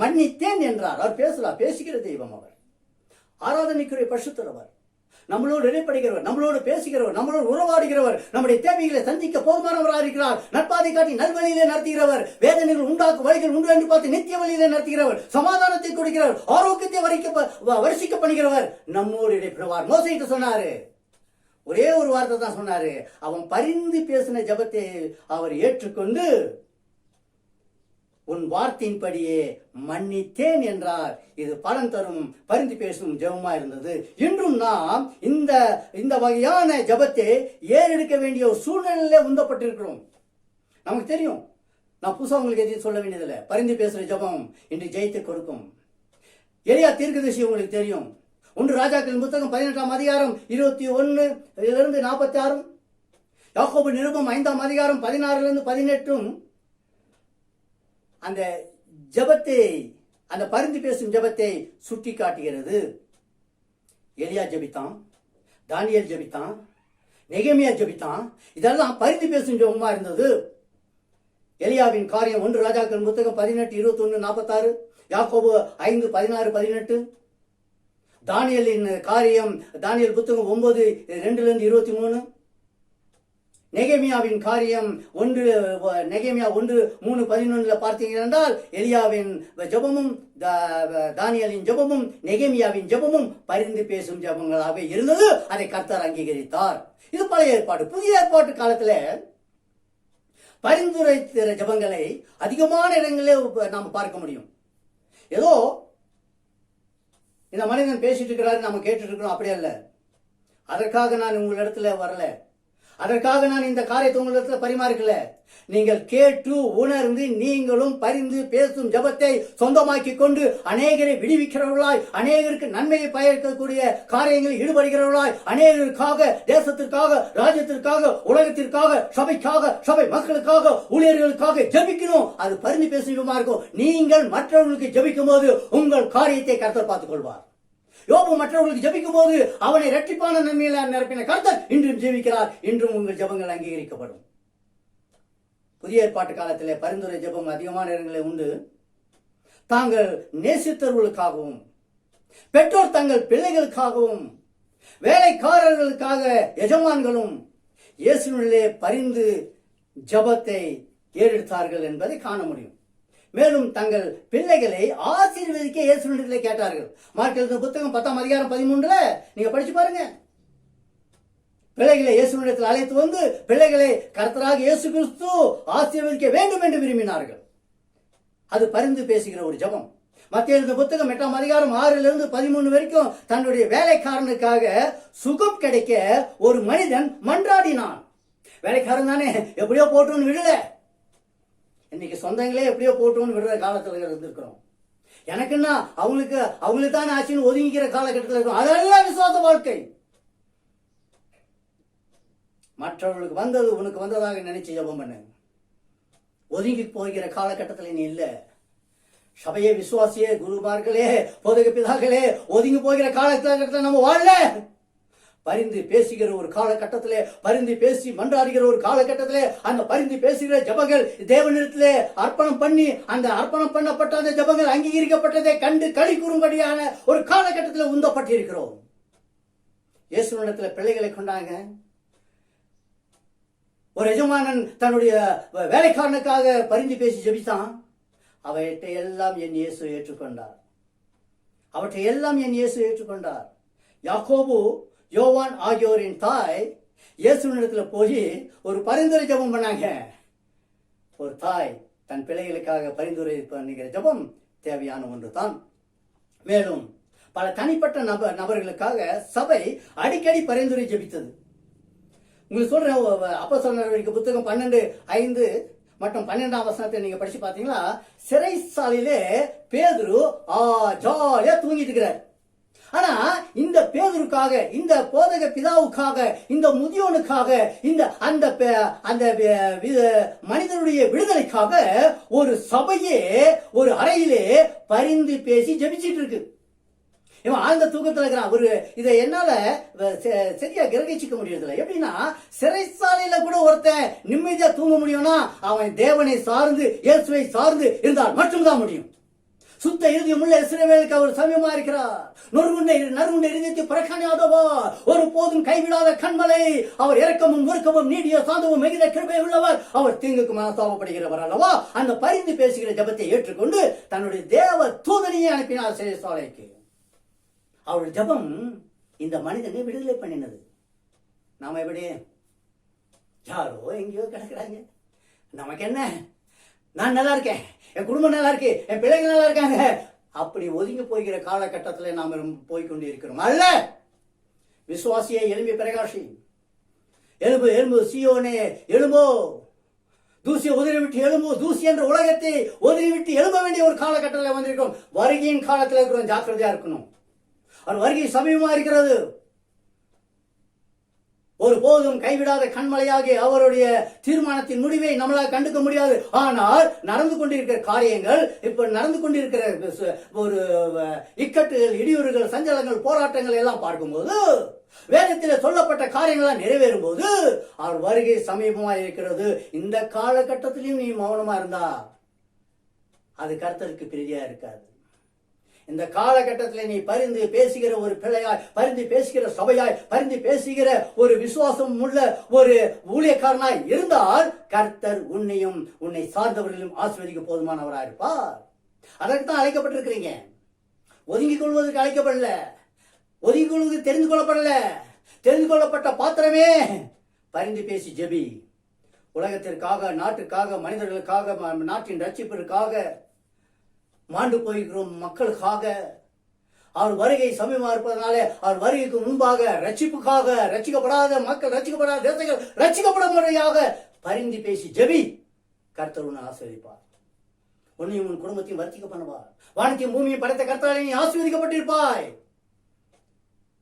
மன்னித்தேன் என்றார். அவர் பேசுகிற தெய்வம். அவர் ஆராதனைக்குரிய பரிசுத்தர். அவர் நம்மளோடு இடைப்படுகிறவர், நம்மளோடு பேசுகிறவர், நம்மளோடு உறவாடுகிறவர், நம்முடைய தேவைகளை சந்திக்க போதுமானவராக இருக்கிறார். நட்பாதை காட்டி நல்வழியிலே நடத்துகிறவர், வேதனைகள் உண்டாக்கும் வழிகள் உண்டு என்று பார்த்து நித்திய வழியிலே நடத்துகிறவர், சமாதானத்தை கொடுக்கிறவர், ஆரோக்கியத்தை வருஷிக்க பண்ணுகிறவர், நம்மோடு இடைப்படுவார். மோசேக்கு சொன்னாரு, ஒரே ஒரு வார்த்தை தான் சொன்னாரு. அவன் பரிந்து பேசின ஜபத்தை அவர் ஏற்றுக்கொண்டு உன் வார்த்தையின்படியே மன்னித்தேன் என்றார். இது பலன் தரும் பரிந்து பேசும் ஜபமா இருந்தது. இன்றும் நாம் இந்த வகையான ஜபத்தை ஏறெடுக்க வேண்டிய ஒரு சூழ்நிலையிலே உந்தப்பட்டிருக்கிறோம். நமக்கு தெரியும், நான் புதுசா உங்களுக்கு எதையும் சொல்ல வேண்டியதில்லை. பரிந்து பேசுற ஜபம் இன்று ஜெயத்தை கொடுக்கும். எலியா தீர்க்கதரிசி உங்களுக்கு தெரியும். ஒன்று ராஜாக்களின் புத்தகம் 18ஆம் அதிகாரம் 21 46, யாக்கோபு நிருபம் 5ஆம் அதிகாரம் 16 18 அந்த ஜெபத்தை, அந்த பரிந்து பேசும் ஜெபத்தை சுட்டி காட்டுகிறது. எலியா ஜெபித்தான், தானியேல் ஜெபித்தான், நெகேமியா ஜெபித்தான். இதெல்லாம் பரிந்து பேசும் ஜெபமா இருந்தது. எலியாவின் காரியம் 1 ராஜாக்கள் புத்தகம் 18 21 46, யாக்கோபு 5 16 18. தானியலின் காரியம் தானியல் புத்தகம் 9 2 23. நெகேமியாவின் காரியம் நெகேமியா 1 3 11 பார்த்தீங்க என்றால் எலியாவின் ஜெபமும் தானியலின் ஜெபமும் நெகேமியாவின் ஜெபமும் பரிந்து பேசும் ஜெபங்களாக இருந்தது. அதை கர்த்தர் அங்கீகரித்தார். இது பழைய ஏற்பாடு. புதிய ஏற்பாட்டு காலத்துல பரிந்துரைக்கிற ஜெபங்களை அதிகமான இடங்களில் நாம் பார்க்க முடியும். ஏதோ இந்த மனிதன் பேசிட்டு இருக்கிறாரு, நாம கேட்டுட்டு இருக்கிறோம், அப்படியே அல்ல. அதற்காக நான் உங்களிடத்துல வரல, அதற்காக நான் இந்த காரியத்தை உங்களிடத்துல பரிமாறிக்கல. நீங்கள் கேட்டு உணர்ந்து நீங்களும் பரிந்து பேசும் ஜெபத்தை சொந்தமாக்கி கொண்டு அநேகரை விடுவிக்கிறவர்களாய், அநேகருக்கு நன்மையை பயக்கக்கூடிய காரியங்களில் ஈடுபடுகிறவர்களாய், அநேகருக்காக, தேசத்திற்காக, ராஜ்யத்திற்காக, உலகத்திற்காக, சபைக்காக, சபை மக்களுக்காக, ஊழியர்களுக்காக ஜெபிக்கணும். அது பரிந்து பேசுமா இருக்கும். நீங்கள் மற்றவர்களுக்கு ஜெபிக்கும் போது உங்கள் காரியத்தை கர்த்தர் பார்த்துக் கொள்வார். யோபு மற்றவர்களுக்கு ஜெபிக்கும் போது அவனை இரட்டிப்பான நன்மையில நிரப்பின கர்த்தர் இன்றும் ஜெபிக்கிறார். இன்றும் உங்கள் ஜெபங்கள் அங்கீகரிக்கப்படும். புதிய ஏற்பாட்டு காலத்திலே பரிந்துரை ஜெபம் அதிகமான இடங்களில் உண்டு. தாங்கள் நேசித்தவர்களுக்காகவும், பெற்றோர் தங்கள் பிள்ளைகளுக்காகவும், வேலைக்காரர்களுக்காக எஜமான்களும் இயேசுவிலே பரிந்து ஜெபத்தை ஏறெடுத்தார்கள் என்பதை காண முடியும். மேலும் தங்கள் பிள்ளைகளை ஆசீர்வதிக்க இயேசுவிடத்திலே கேட்டார்கள். மார்க் எழுதின புத்தகம் 10ஆம் அதிகாரம் 13 நீங்க படிச்சு பாருங்க. பிள்ளைகளை இயேசுவிடத்தில் அழைத்து வந்து பிள்ளைகளை கர்த்தராக இயேசு கிறிஸ்து ஆசீர்வதிக்க வேண்டும் என்று விரும்பினார்கள். அது பரிந்து பேசுகிற ஒரு ஜெபம். மத்தேயு எழுதின புத்தகம் 8ஆம் அதிகாரம் 6 13 வரைக்கும் தன்னுடைய வேலைக்காரனுக்காக சுகம் கிடைக்க ஒரு மனிதன் மன்றாடினான். வேலைக்காரன் தானே, எப்படியோ போட்டுன்னு விடல. இன்னைக்கு சொந்தங்களே எப்படியோ போட்டோன்னு விடுற காலத்துல இருந்திருக்கிறோம். எனக்குன்னா அவங்களுக்கு தானே ஆச்சுன்னு ஒதுங்கிக்கிற காலகட்டத்தில் இருக்கும். அதெல்லாம் விசுவாச வாழ்க்கை. மற்றவர்களுக்கு வந்தது உனக்கு வந்ததாக நினைச்சு ஜெபம் பண்ணு. ஒதுங்கி போகிற காலகட்டத்தில் நீ இல்ல. சபையே, விசுவாசியே, குருமார்களே, போதக பிதாக்களே, ஒதுங்கி போகிற காலகட்டத்தில் நம்ம வாழல. பரிந்து பேசுகிற ஒரு காலகட்டத்திலே, பரிந்து பேசி மன்றாடுகிற ஒரு காலகட்டத்திலே, அந்த பரிந்து பேசுகிற ஜெபங்கள் தேவனிடத்திலே அர்ப்பணம் பண்ணி அந்த அர்ப்பணம் பண்ணப்பட்ட அந்த ஜெபங்கள் அங்கீகரிக்கப்பட்டதை கண்டு களி கூறும்படியான ஒரு காலகட்டத்தில் உந்தப்பட்டிருக்கிறோம். இயேசுவிடத்துல பிள்ளைகளை கொண்டாங்க. ஒரு எஜமானன் தன்னுடைய வேலைக்காரனுக்காக பரிந்து பேசி ஜெபித்தான். அவற்றை எல்லாம் என் இயேசு ஏற்றுக்கொண்டார். அவற்றை எல்லாம் என் இயேசு ஏற்றுக்கொண்டார். யாக்கோபு, யோவான் ஆகியோரின் தாய் இயேசுவினிடத்துல போய் ஒரு பரிந்துரை ஜெபம் பண்ணாங்க. ஒரு தாய் தன் பிள்ளைகளுக்காக பரிந்துரை பண்ணுகிற ஜெபம் தேவையான ஒன்று தான். மேலும் பல தனிப்பட்ட நபர்களுக்காக சபை அடிக்கடி பரிந்துரை ஜெபித்தது. உங்களுக்கு சொல்றேன், அப்போஸ்தலர் புத்தகம் 12:5 மற்றும் 12ஆம் வசனத்தை நீங்க படிச்சு பாத்தீங்களா, சிறைச்சாலையிலே பேதுரு ஜாலியா தூங்கிட்டு இருக்கிறார். ஆனா இந்த பேதுருக்காக, இந்த போதக பிதாவுக்காக, இந்த முதியோனுக்காக, இந்த அந்த மனிதனுடைய விடுதலைக்காக ஒரு சபையே ஒரு அறையிலே பரிந்து பேசி ஜெபிச்சிட்டு இருக்கு. இவன் ஆழ்ந்த தூக்கத்தில் இருக்கிறான். ஒரு இதை என்னால சரியா கிரகிச்சிக்க முடியறதில்ல. எப்படின்னா, சிறைச்சாலையில கூட ஒருத்தன் நிம்மதியா தூங்க முடியும்னா அவன் தேவனை சார்ந்து, இயேசுவை சார்ந்து இருந்தால் மட்டும்தான் முடியும். சுத்த இறுதியுமுள்ள இஸ்ரவேலுக்கு அவர் சமயமா இருக்கிறார். நறுகுண்ட இருதயத்தை புறக்கணியாதவா, ஒரு போதும் கைவிடாத கண்மலை, அவர் இரக்கமும் உருக்கமும் நீடிய சாந்தமும் மிகுந்த கிருபை உள்ளவர், அவர் தீங்குக்கு மனஸ்தாபப்படுகிறவர் அல்லவா. அந்த பரிந்து பேசுகிற ஜெபத்தை ஏற்றுக்கொண்டு தன்னுடைய தேவ தூதனையே அனுப்பினார் சிறைச்சாலைக்கு. அவருடைய ஜெபம் இந்த மனிதனை விடுதலை பண்ணினது. நாம எப்படி யாரோ எங்கேயோ கிடக்குறாங்க, நமக்கு என்ன, நான் நல்லா இருக்கேன், என் குடும்பம் நல்லா இருக்கு, என் பிள்ளைகள் நல்லா இருக்காங்க, அப்படி ஒதுங்கி போய்கிற காலகட்டத்தில் நாம் போய்கொண்டு இருக்கிறோம். அல்ல, விசுவாசியை எழும்பி பிரகாசி, எழும்பு எழும்பு சீயோனே எழும்போ, தூசியை உதறி விட்டு எழும்போ, தூசி என்ற உலகத்தை உதறி விட்டு எழும்ப வேண்டிய ஒரு காலகட்டத்தில் வந்திருக்கிறோம். வருகையின் காலத்தில் இருக்கிறோம். ஜாக்கிரதையா இருக்கணும். அவர் வருகை சமீபமா இருக்கிறது. ஒருபோதும் கைவிடாத கண்மலையாகி அவருடைய தீர்மானத்தின் முடிவை நம்மளால் கண்டுக்க முடியாது. ஆனால் நடந்து கொண்டிருக்கிற காரியங்கள், இப்ப நடந்து கொண்டிருக்கிற ஒரு இக்கட்டுகள், இடியூறுகள், சஞ்சலங்கள், போராட்டங்கள் எல்லாம் பார்க்கும்போது, வேதத்தில் சொல்லப்பட்ட காரியங்களாம் நிறைவேறும் போது அவர் வருகை சமீபமா இருக்கிறது. இந்த காலகட்டத்திலையும் நீ மௌனமா இருந்தா அது கர்த்தருக்கு பிரியா இருக்காது. இந்த காலகட்டத்தில் நீ பரிந்து பேசுகிற ஒரு பிள்ளையாய், பரிந்து பேசுகிற சபையாய், பரிந்து பேசுகிற ஒரு விசுவாசம் உள்ள ஒரு ஊழியக்காரனாய் இருந்தால் கர்த்தர் உன்னையும் உன்னை சார்ந்தவர்களும் ஆசீர்வதிக்க போதுமானவராக இருப்பார். அதற்கு தான் அழைக்கப்பட்டிருக்கிறீங்க. ஒதுங்கிக் கொள்வதற்கு அழைக்கப்படல, ஒதுங்கிக் கொள்வதற்கு தெரிந்து கொள்ளப்படல. தெரிந்து கொள்ளப்பட்ட பாத்திரமே பரிந்து பேசி ஜெபி. உலகத்திற்காக, நாட்டுக்காக, மனிதர்களுக்காக, நாட்டின் ரட்சிப்பிற்காக, மாண்டு போயிருக்கிறோம் மக்களுக்காக, அவர் வருகை சமீபமா இருப்பதனாலே அவர் வருகைக்கு முன்பாக ரட்சிப்புக்காக, ரட்சிக்கப்படாத மக்கள், ரட்சிக்கப்படாத தேசங்கள் ரட்சிக்கப்படும் முறையாக பரிந்து பேசி ஜெபி. கர்த்தர் உன்னை ஆசீர்வதிப்பார். உன்னையும் உன் குடும்பத்தையும் வர்த்திக்க பண்ணுவார். வானத்தையும் பூமியை படைத்த கர்த்தராலே நீ ஆசீர்வதிக்கப்பட்டிருப்பாய்.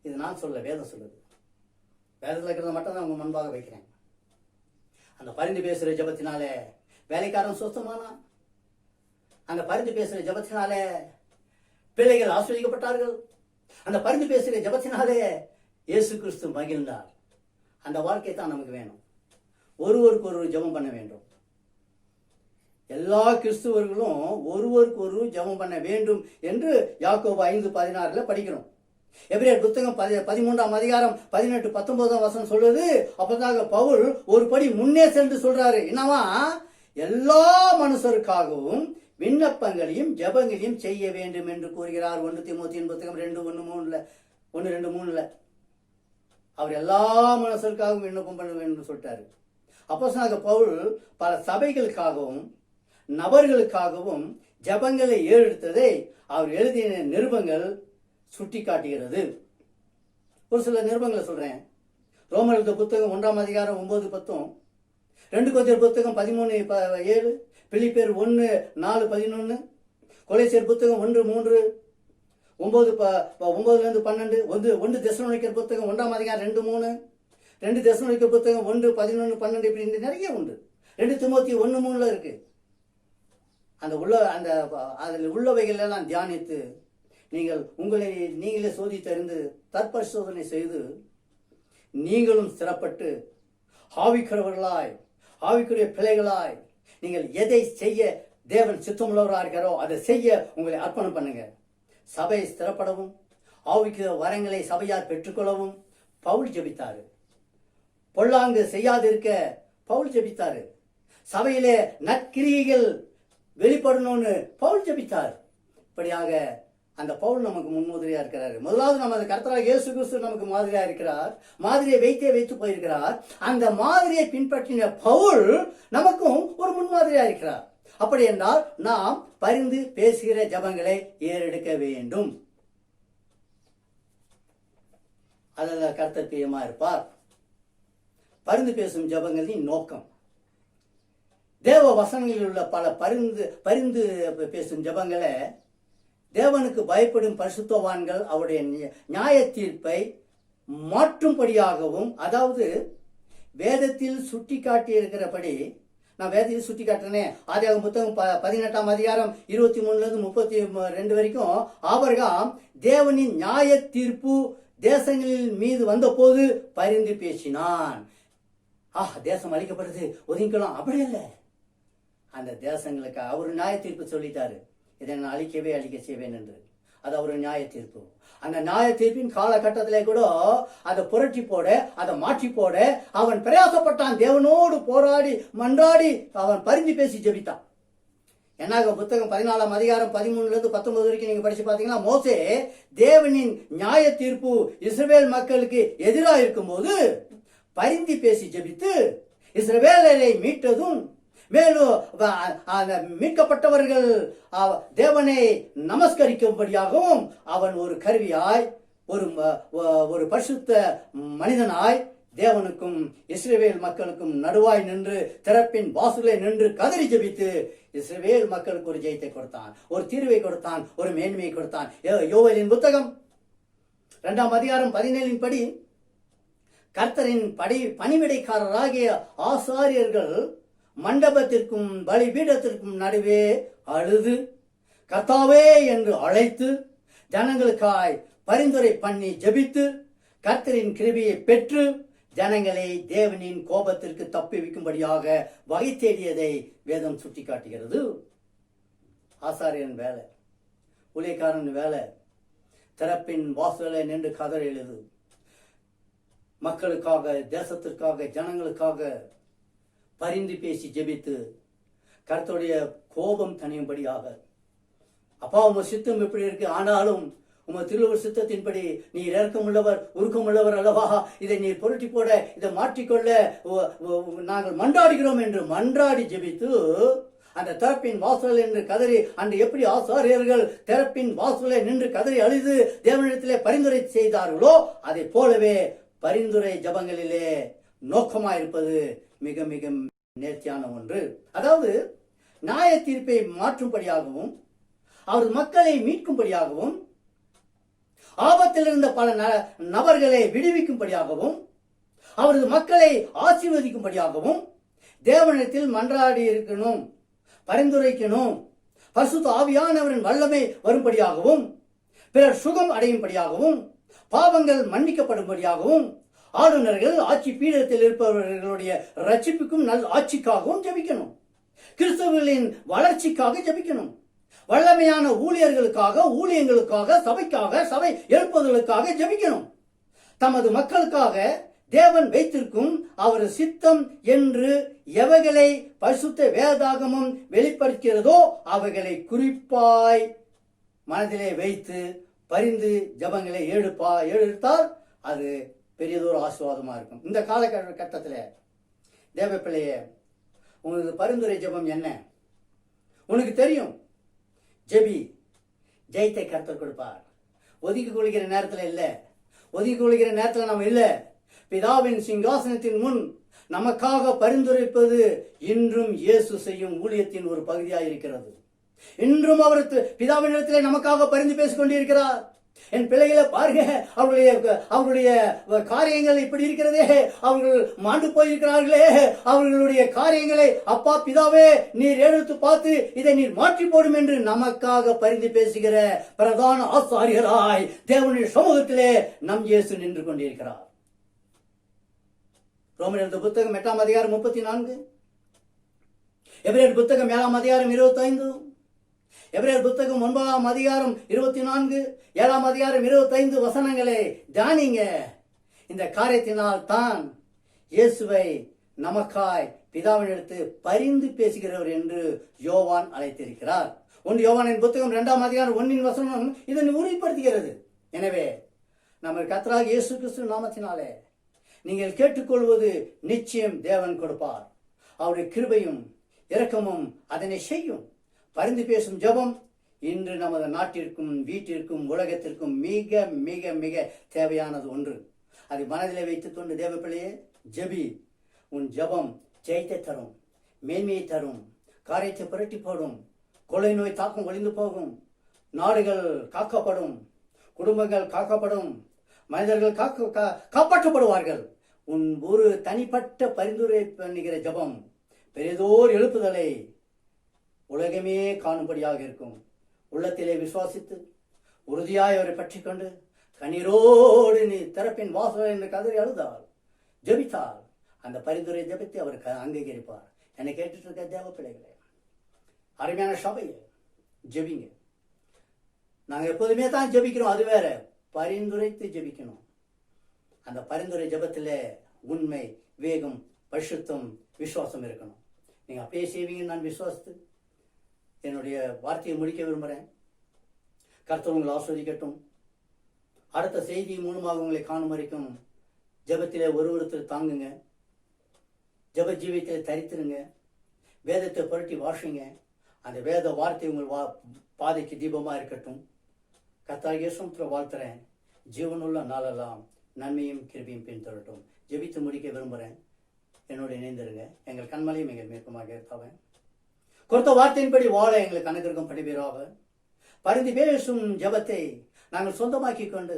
இது நான் சொல்ல, வேதம் சொல்லுது. வேதத்தில் இருக்கிறத மட்டும் தான் உங்க முன்பாக வைக்கிறேன். அந்த பரிந்து பேசுற ஜபத்தினாலே வேலைக்காரன் சுத்தமானா, அந்த பரிந்து பேசுற ஜபத்தினாலே பிள்ளைகள் ஆசீர்வதிக்கப்பட்டார்கள். அந்த பரிந்து பேசுகிற ஜபத்தினாலே இயேசு கிறிஸ்து மகிழ்ந்தார். அந்த வாழ்க்கை தான் நமக்கு வேணும். ஒருவருக்கு ஒரு ஜபம் பண்ண வேண்டும். எல்லா கிறிஸ்துவர்களும் ஒருவருக்கு ஒரு ஜபம் பண்ண வேண்டும் என்று யாக்கோபு 5:16 படிக்கிறோம். எபிரேயர் புத்தகம் 13ஆம் அதிகாரம் 18-19 வசனம் சொல்லுது. அப்பதாக பவுல் ஒரு படி முன்னே சென்று சொல்றாரு. என்னவா? எல்லா மனுஷருக்காகவும் விண்ணப்பங்களையும் ஜெபங்களையும் செய்ய வேண்டும் என்று கூறுகிறார். 1 தீமோத்தேயு புத்தகம் 1:2-3 அவர் எல்லா மனுஷருக்காகவும் விண்ணப்பம் பண்ண வேண்டும் என்று சொல்லிட்டாரு. அப்போஸ்தலனாகிய பவுல் பல சபைகளுக்காகவும் நபர்களுக்காகவும் ஜெபங்களை ஏறெடுத்ததை அவர் எழுதிய நிருபங்கள் சுட்டி காட்டுகிறது. ஒரு சில நிருபங்களை சொல்றேன். ரோமர் புத்தகம் 1ஆம் அதிகாரம் 9-10, 2 கொரிந்தியர் புத்தகம் 13:7, பிலிப்பியர் 1:4-11, கொலோசியர் புத்தகம் 1:3, 9-12, 1 தெசலோனிக்கர் புத்தகம் 1ஆம் அதிகாரம் 2:3, 2 தெசலோனிக்கர் புத்தகம் 1:11-12, இப்படி நிறைய உண்டு. 2 தீமோத்தேயு 1:3 இருக்கு. அதில் உள்ளவைகள் எல்லாம் தியானித்து நீங்கள் உங்களை நீங்களே சோதித்தறிந்து தற்பரிசோதனை செய்து நீங்களும் சிறப்பட்டு ஆவிக்கிறவர்களாய், ஆவிக்குரிய பிள்ளைகளாய், நீங்கள் எதை செய்ய தேவன் சித்தமுள்ளவராக இருக்கிறோ அதை செய்ய உங்களை அர்ப்பணம் பண்ணுங்க. சபை ஸ்திரப்படவும் ஆவிக்கிற வரங்களை சபையார் பெற்றுக்கொள்ளவும் பவுல் ஜெபித்தாரு. பொல்லாங்கு செய்யாதிருக்க பவுல் ஜெபித்தாரு. சபையிலே நற்கிரியைகள் வெளிப்படணும்னு பவுல் ஜெபித்தார். இப்படியாக அந்த பவுல் நமக்கு முன்மாதிரியா இருக்கிறார். முதலாவது நமது கர்த்தராகிய இயேசு கிறிஸ்து நமக்கு மாதிரியா இருக்கிறார். மாதிரியை வைத்து போயிருக்கிறார். அந்த மாதிரியை பின்பற்றின பவுல் நமக்கும் ஒரு முன்மாதிரியா இருக்கிறார். அப்படி என்றால் நாம் பரிந்து பேசுகிற ஜபங்களை ஏறெடுக்க வேண்டும். அதில் கர்த்தர் பிரியமா இருப்பார். பரிந்து பேசும் ஜபங்களின் நோக்கம், தேவ வசனங்களில் உள்ள பல பரிந்து பேசும் ஜபங்களை தேவனுக்கு பயப்படும் பரிசுத்தவான்கள் அவருடைய நியாய தீர்ப்பை மாற்றும்படியாகவும், அதாவது வேதத்தில் சுட்டி காட்டி இருக்கிறபடி, நான் வேதத்தில் சுட்டி காட்டுறேனே, ஆதியாகமம் புத்தகம் 18ஆம் அதிகாரம் 23-32 வரைக்கும் ஆபிரகாம் தேவனின் நியாய தீர்ப்பு தேசங்களின் மீது வந்த போது பரிந்து பேசினான். தேசம் அழிக்கப்படுது, ஒதுங்கிக்கலாம், அப்படி இல்லை. அந்த தேசங்களுக்கு அவர் நியாய தீர்ப்பு சொல்லிட்டாரு, இதை நான் அழிக்க செய்வேன் என்று. அது அவர் நியாய தீர்ப்பு. அந்த நியாய தீர்ப்பின் காலகட்டத்திலே கூட அதை புரட்டி போட, அதை மாற்றி போட அவன் பிரயாசப்பட்டான். தேவனோடு போராடி மன்றாடி அவன் பரிந்து பேசி ஜெபித்தான். என்னாக புத்தகம் 14ஆம் அதிகாரம் 13-19 வரைக்கும் நீங்க படிச்சு பாத்தீங்கன்னா, மோசே தேவனின் நியாய தீர்ப்பு இஸ்ரவேல் மக்களுக்கு எதிராக இருக்கும் போது பரிந்து பேசி ஜெபித்து இஸ்ரவேலரை மீட்டதும், மேலும் மீட்கப்பட்டவர்கள் தேவனை நமஸ்கரிக்கும்படியாகவும் அவன் ஒரு கருவியாய், ஒரு பரிசுத்த மனிதனாய் தேவனுக்கும் இஸ்ரவேல் மக்களுக்கும் நடுவாய் நின்று திறப்பின் வாசலை நின்று கதறி ஜெபித்து இஸ்ரவேல் மக்களுக்கு ஒரு ஜெயத்தை கொடுத்தான், ஒரு தீர்வை கொடுத்தான், ஒரு மேன்மையை கொடுத்தான். யோவேலின் புத்தகம் 2:17 படி கர்த்தரின் பணிவிடைக்காரராகிய ஆசாரியர்கள் மண்டபத்திற்கும் பலிபீடத்திற்கும் நடுவே அழுது கர்த்தாவே என்று அழைத்து ஜனங்களுக்காய் பரிந்துரை பண்ணி ஜெபித்து கர்த்தரின் கிருபையை பெற்று ஜனங்களை தேவனின் கோபத்திற்கு தப்புவிக்கும்படியாக வகை தேடியதை வேதம் சுட்டிக்காட்டுகிறது. ஆசாரியன் வேலை, ஊழியக்காரன் வேலை, திறப்பின் வாசலில் நின்று கதறி எழுது, மக்களுக்காக, தேசத்திற்காக, ஜனங்களுக்காக பரிந்து பேசி ஜெபித்து கர்த்தருடைய கோபம் தணியும்படியாக. அப்பா, உங்க சித்தம் எப்படி இருக்கு, ஆனாலும் உம திருவுள் சித்தத்தின்படி நீர் இரக்கமுள்ளவர் உருக்கமுள்ளவர் அல்லவா, இதை நீர் புரட்டி போட, இதை மாற்றிக்கொள்ள நாங்கள் மன்றாடுகிறோம் என்று மன்றாடி ஜெபித்து அந்த திறப்பின் வாசல் என்று கதறி, அன்று எப்படி ஆசாரியர்கள் திறப்பின் வாசலை நின்று கதறி அழுது தேவனிடத்திலே பரிந்துரை செய்தார்களோ அதை போலவே பரிந்துரை ஜபங்களிலே நோக்கமாயிருப்பது மிக மிக நேர்த்தியான ஒன்று. அதாவது நியாய தீர்ப்பை மாற்றும்படியாகவும் அவர் மக்களை மீட்கும்படியாகவும் ஆபத்தில் இருந்த பல நபர்களை விடுவிக்கும்படியாகவும் அவரது மக்களை ஆசீர்வதிக்கும்படியாகவும் தேவனிடத்தில் மன்றாடி இருக்கணும், பரிந்துரைக்கணும். பரிசுத்த ஆவியானவரின் வல்லமை வரும்படியாகவும் பிறர் சுகம் அடையும்படியாகவும் பாவங்கள் மன்னிக்கப்படும்படியாகவும் ஆளுநர்கள் ஆட்சி பீடத்தில் இருப்பவர்களுடைய ரட்சிப்புக்கும் நல் ஆட்சிக்காகவும் ஜெபிக்கணும். கிறிஸ்தவர்களின் வளர்ச்சிக்காக ஜெபிக்கணும். வல்லமையான ஊழியர்களுக்காக, ஊழியங்களுக்காக, சபைக்காக, சபை எழுப்புதலுக்காக ஜெபிக்கணும். தமது மக்களுக்காக தேவன் வைத்திருக்கும் அவர் சித்தம் என்று எவைகளை பரிசுத்த வேதாகமம் வெளிப்படுத்துகிறதோ அவைகளை குறிப்பாய் மனதிலே வைத்து பரிந்து ஜபங்களை எடுத்தால் அது பெரியதொரு ஆசீர்வாதமா இருக்கும். இந்த காலகட்டத்தில் தேவ பிள்ளையே, உனது பரிந்துரை ஜபம் என்ன? உனக்கு தெரியும். ஜெபி, ஜெயத்தை கர்த்தர் கொடுப்பார். ஒதுக்கி கொள்கிற நேரத்தில் இல்லை, ஒதுக்கி கொள்கிற நேரத்தில் நாம் இல்லை. பிதாவின் சிங்காசனத்தின் முன் நமக்காக பரிந்துரைப்பது இன்றும் இயேசு செய்யும் ஊழியத்தின் ஒரு பகுதியாக இருக்கிறது. இன்றும் அவர் பிதாவின் இடத்திலே நமக்காக பரிந்து பேசிக் கொண்டிருக்கிறார். என் பிள்ளைகளை பாருங்க, அவர்களுடைய காரியங்கள் இப்படி இருக்கிறதே, அவர்கள் மாண்டு போயிருக்கிறார்களே, அவர்களுடைய காரியங்களை அப்பா பிதாவே நீர் எடுத்து பார்த்து இதை நீர் மாற்றி போடும் என்று நமக்காக பரிந்து பேசுகிற பிரதான ஆசாரியராய் தேவனுடைய சமூகத்திலே நம் இயேசு நின்று கொண்டிருக்கிறார். ரோமர் புத்தகம் 8:34, எபிரேயர் புத்தகம் 7:25, எபிரேயர் புத்தகம் 9:24, 7:25 வசனங்களை தியானிங்க. இந்த காரியத்தினால் தான் இயேசுவை நமக்காய் பிதாவினிடத்து பரிந்து பேசுகிறவர் என்று யோவான் அழைத்திருக்கிறார். 1 யோவானின் புத்தகம் 2:1 வசனம் இதனை உறுதிப்படுத்துகிறது. எனவே நம்ம கர்த்தராகிய இயேசு கிறிஸ்து நாமத்தினாலே நீங்கள் கேட்டுக்கொள்வது நிச்சயம் தேவன் கொடுப்பார். அவருடைய கிருபையும் இரக்கமும் அதனை செய்யும். பரிந்து பேசும் ஜெபம் இன்று நமது நாட்டிற்கும் வீட்டிற்கும் உலகத்திற்கும் மிக மிக மிக தேவையானது ஒன்று. அதை மனதிலே வைத்துக் கொண்டு தேவ பிள்ளையே ஜெபி. உன் ஜெபம் ஜெயத்தை தரும், மேன்மையை தரும், காரியத்தை புரட்டி போடும், கொள்ளை நோய் தாக்கம் ஒளிந்து போகும், நாடுகள் காக்கப்படும், குடும்பங்கள் காக்கப்படும், மனிதர்கள் காப்பாற்றப்படுவார்கள். உன் ஒரு தனிப்பட்ட பரிந்துரை பண்ணுகிற ஜெபம் பெரிதோர் எழுப்புதலை உலகமே காணும்படியாக இருக்கும். உள்ளத்திலே விசுவாசித்து உறுதியாய் அவரை பற்றி கொண்டு கண்ணீரோடு நீ திறப்பின் வாசல் என்று கதறி அழுதால், ஜெபித்தால் அந்த பரிந்துரை ஜெபித்து அவர் அங்கீகரிப்பார். என்னை கேட்டுட்டு இருக்க தேவ பிள்ளைகளே, அருமையான சபையை ஜெபிங்க. நாங்கள் எப்போதுமே தான் ஜெபிக்கிறோம், அது வேற. பரிந்துரைத்து ஜெபிக்கணும். அந்த பரிந்துரை ஜெபத்தில் உண்மை, வேகம், பரிசுத்தம், விசுவாசம் இருக்கணும். நீங்கள் அப்படியே செய்வீங்கன்னு நான் விசுவாசித்து என்னுடைய வார்த்தையை முடிக்க விரும்புகிறேன். கர்த்தர் உங்களை ஆஸ்வதிக்கட்டும். அடுத்த செய்தி மூலமாக உங்களை காணும் வரைக்கும் ஜெபத்திலே ஒருத்தர் தாங்குங்க. ஜெப ஜீவியத்தில் தரித்திருங்க. வேதத்தை புரட்டி வாசிங்க. அந்த வேத வார்த்தை உங்கள் பாதைக்கு தீபமாக இருக்கட்டும். கர்த்தராகிய இயேசுவுக்கு வாழ்த்துறேன். ஜீவனுள்ள நாளெல்லாம் நன்மையும் கிருபையும் பின்தொடரட்டும். ஜெபித்து முடிக்க விரும்புகிறேன். என்னோடு இணைந்திருங்க. எங்கள் கண்மலையும் எங்கள் மேற்கமாக இருப்பவன் கொடுத்த வார்த்தையின்படி வாழ எங்களுக்கு அனைத்திற்கும் படிப்பீராக. பரிந்து பேசும் ஜெபத்தை நாங்கள் சொந்தமாக்கி கொண்டு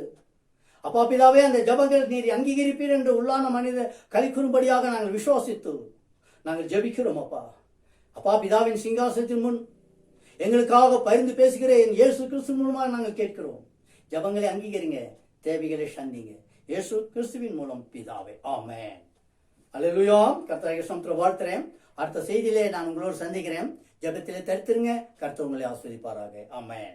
அப்பா பிதாவே, அந்த ஜெபங்கள் நீர் அங்கீகரிப்பீர் என்று உள்ளான மனித கலிக்குறும்படியாக நாங்கள் விசுவாசித்து நாங்கள் ஜெபிக்கிறோம் அப்பா. அப்பா பிதாவின் சிங்காசனத்தின் முன் எங்களுக்காக பரிந்து பேசுகிற என் இயேசு கிறிஸ்து மூலமாக நாங்கள் கேட்கிறோம். ஜெபங்களை அங்கீகரிங்க, தேவைகளை சந்திங்க. இயேசு கிறிஸ்துவின் மூலம் பிதாவே, ஆமென். அல்லேலூயா. கர்த்தராகிய சமுத்திர வாழ்த்துறேன். அடுத்த செய்தியிலே நான் உங்களோடு சந்திக்கிறேன். ஜெபத்திலே தரித்திருங்க. கர்த்தர் உங்களை ஆசீர்வதிப்பாராக. ஆமென்.